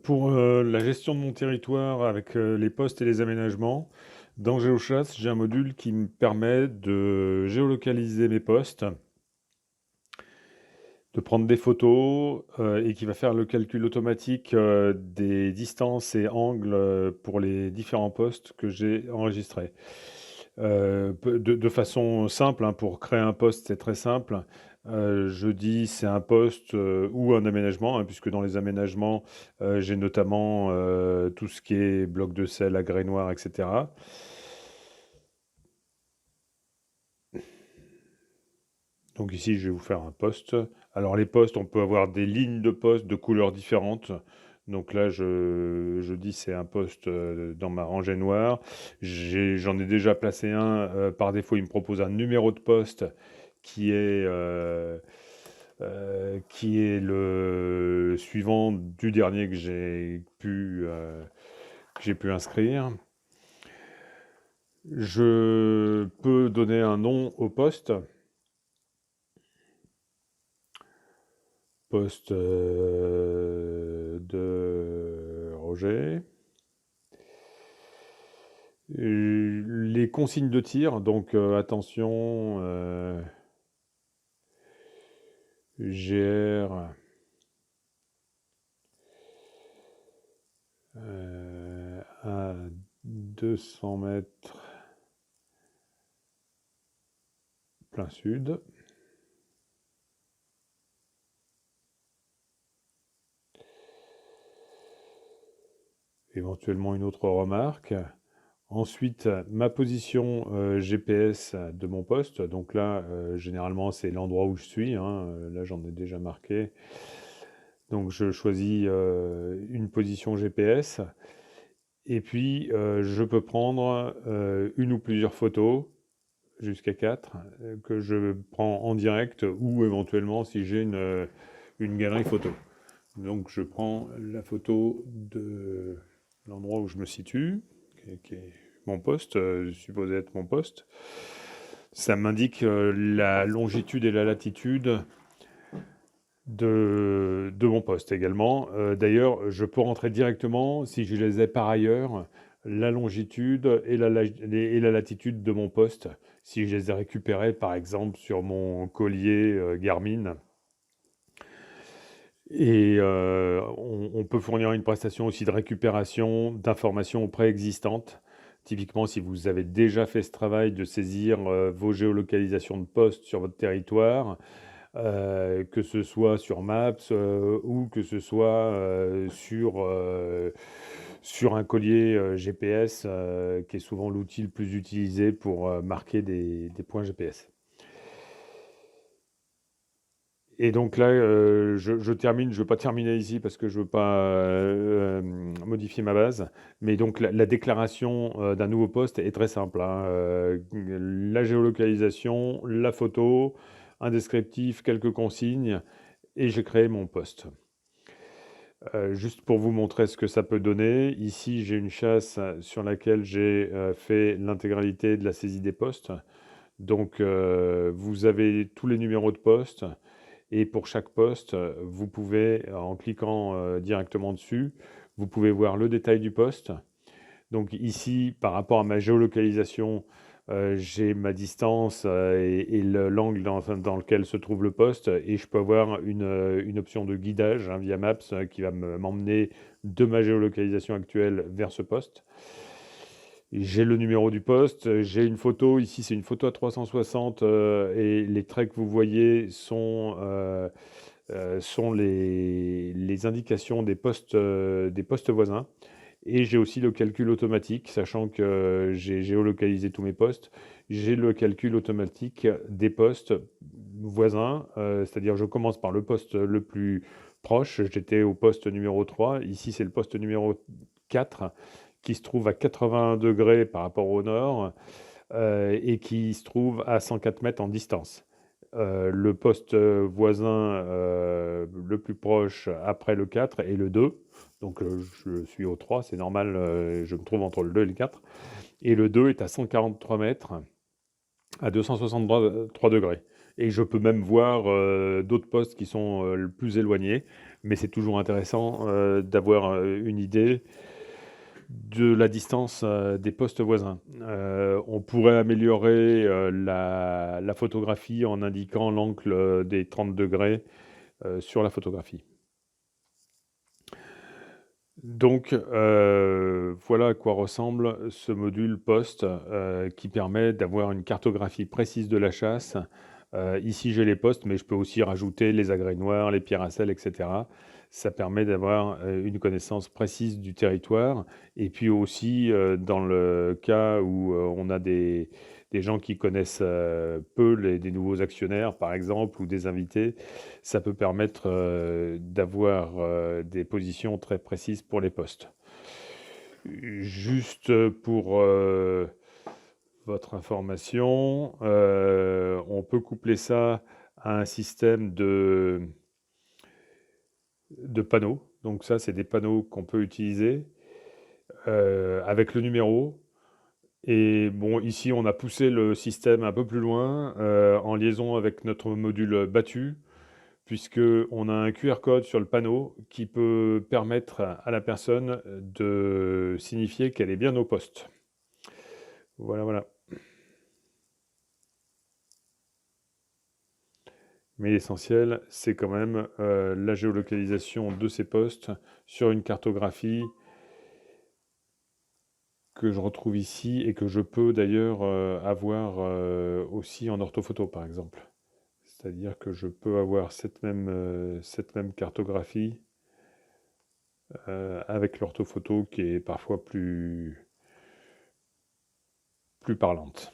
Pour la gestion de mon territoire avec les postes et les aménagements, dans GeoChasse, j'ai un module qui me permet de géolocaliser mes postes, de prendre des photos et qui va faire le calcul automatique des distances et angles pour les différents postes que j'ai enregistrés. De façon simple, hein, pour créer un poste, c'est très simple. Je dis c'est un poste ou un aménagement, hein, puisque dans les aménagements, j'ai notamment tout ce qui est bloc de sel, agrès noir, etc. Donc ici, je vais vous faire un poste. Alors les postes, on peut avoir des lignes de postes de couleurs différentes. Donc là, je dis c'est un poste dans ma rangée noire. J'en ai déjà placé un. Par défaut, il me propose un numéro de poste qui est, euh, qui est le suivant du dernier que j'ai pu inscrire. Je peux donner un nom au poste. Poste de Roger. Les consignes de tir, donc attention, GR à 200 mètres plein sud. Éventuellement une autre remarque. Ensuite, ma position GPS de mon poste. Donc là, généralement, c'est l'endroit où je suis, hein. Là, j'en ai déjà marqué. Donc, je choisis une position GPS. Et puis, je peux prendre une ou plusieurs photos, jusqu'à 4, que je prends en direct ou éventuellement si j'ai une galerie photo. Donc, je prends la photo de l'endroit où je me situe, qui est mon poste, supposé être mon poste. Ça m'indique la longitude et la latitude de mon poste également. D'ailleurs, je peux rentrer directement, si je les ai par ailleurs, la longitude et la latitude de mon poste, si je les ai récupérés par exemple sur mon collier Garmin. Et on peut fournir une prestation aussi de récupération d'informations préexistantes. Typiquement, si vous avez déjà fait ce travail de saisir vos géolocalisations de postes sur votre territoire, que ce soit sur Maps ou que ce soit sur un collier GPS, qui est souvent l'outil le plus utilisé pour marquer des points GPS. Et donc là, je termine, je ne veux pas terminer ici parce que je ne veux pas modifier ma base. Mais donc la déclaration d'un nouveau poste est très simple, hein. La géolocalisation, la photo, un descriptif, quelques consignes, et j'ai créé mon poste. Juste pour vous montrer ce que ça peut donner, ici j'ai une chasse sur laquelle j'ai fait l'intégralité de la saisie des postes. Donc vous avez tous les numéros de poste. Et pour chaque poste, vous pouvez, en cliquant directement dessus, vous pouvez voir le détail du poste. Donc ici, par rapport à ma géolocalisation, j'ai ma distance et l'angle dans lequel se trouve le poste. Et je peux avoir une option de guidage, hein, via Maps qui va m'emmener de ma géolocalisation actuelle vers ce poste. J'ai le numéro du poste, j'ai une photo, ici c'est une photo à 360 et les traits que vous voyez sont les indications des postes voisins. Et j'ai aussi le calcul automatique, sachant que j'ai géolocalisé tous mes postes. J'ai le calcul automatique des postes voisins, c'est-à-dire je commence par le poste le plus proche. J'étais au poste numéro 3. Ici, c'est le poste numéro 4 qui se trouve à 81 degrés par rapport au nord et qui se trouve à 104 mètres en distance. Le poste voisin le plus proche après le 4 est le 2. Donc je suis au 3, c'est normal, je me trouve entre le 2 et le 4. Et le 2 est à 143 mètres à 263 degrés. Et je peux même voir d'autres postes qui sont le plus éloignés, mais c'est toujours intéressant d'avoir une idée de la distance des postes voisins. On pourrait améliorer la photographie en indiquant l'angle des 30 degrés sur la photographie. Donc, voilà à quoi ressemble ce module poste qui permet d'avoir une cartographie précise de la chasse. Ici, j'ai les postes, mais je peux aussi rajouter les agrès noirs, les pierres à sel, etc. Ça permet d'avoir une connaissance précise du territoire. Et puis aussi, dans le cas où on a des gens qui connaissent peu des nouveaux actionnaires, par exemple, ou des invités, ça peut permettre d'avoir des positions très précises pour les postes. Juste pour votre information, on peut coupler ça à un système de panneaux. Donc ça, c'est des panneaux qu'on peut utiliser avec le numéro. Et bon, ici, on a poussé le système un peu plus loin en liaison avec notre module battu, puisque on a un QR code sur le panneau qui peut permettre à la personne de signifier qu'elle est bien au poste. Voilà, voilà. Mais l'essentiel, c'est quand même la géolocalisation de ces postes sur une cartographie que je retrouve ici et que je peux d'ailleurs avoir aussi en orthophoto, par exemple. C'est-à-dire que je peux avoir cette même cartographie avec l'orthophoto qui est parfois plus parlante.